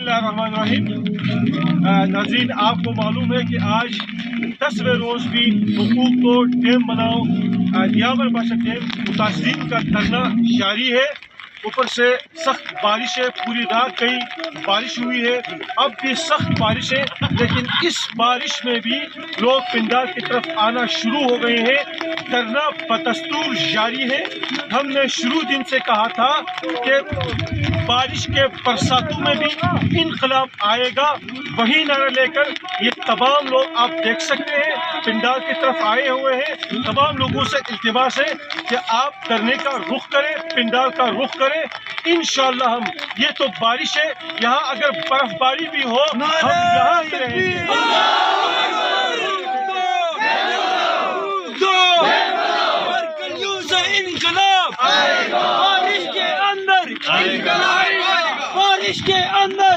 बिस्मिल्लाहिर्रहमानिर्रहीम। नाज़रीन, आपको मालूम है कि आज 10वें रोज़ भी हुकूक को डैम बनाओ यावर बाशा डैम मुतासिरीन का धरना जारी है। ऊपर से सख्त बारिश है, पूरी रात कई बारिश हुई है, अब भी सख्त बारिश है, लेकिन इस बारिश में भी लोग पिंडाल की तरफ आना शुरू हो गए हैं। धरना बदस्तूर जारी है। हमने शुरू दिन से कहा था कि बारिश के बरसातों में भी इनकलाब आएगा, वही नारा लेकर ये तमाम लोग आप देख सकते हैं पिंडाल की तरफ आए हुए हैं। तमाम लोगों से इल्तिमास है कि आप धरने का रुख करें, पिंडाल का रुख करें। इंशाअल्लाह हम, ये तो बारिश है, यहाँ अगर बर्फबारी भी हो हम यहाँ ही रहेंगे। बारिश के अंदर, बारिश के अंदर,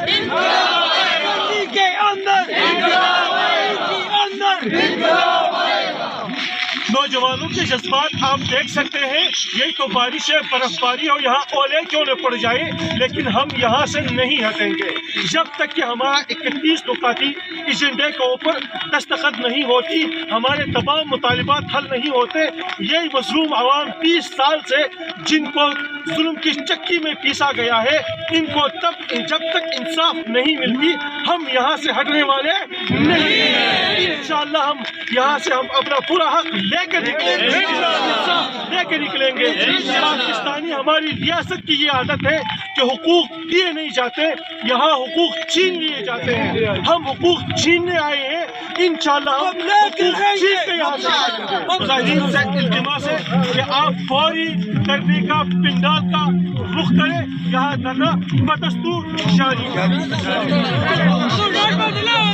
गर्मी के अंदर, नौजवानों के जज्बात आप देख सकते हैं। यही तो बारिश है, बर्फबारी हो, यहाँ ओले क्यों न पड़ जाए, लेकिन हम यहाँ से नहीं हटेंगे जब तक कि हमारा 31 नुकाती एजेंडे के ऊपर दस्तखत नहीं होती, हमारे तमाम मुतालिबात हल नहीं होते। यही मजलूम आवाम 30 साल से जिनको जुल्म की चक्की में पीसा गया है, इनको जब तक इंसाफ नहीं मिलती हम यहाँ से हटने वाले नहीं हैं। इंशाअल्लाह हम यहाँ से हम अपना पूरा हक लेकर निकलेंगे। पाकिस्तानी, हमारी रियासत की ये आदत है कि हुकूक दिए नहीं जाते, यहाँ हुकूक छीन लिए जाते हैं। हम हुकूक छीनने आए हैं, इंशाअल्लाह हम हुकूक छीन के यहाँ से मुजाहिदीन से इल्तिमास है कि आप फौरी करने का पिंडाल का रुख करें। यहाँ धरना बदस्तूर जारी है।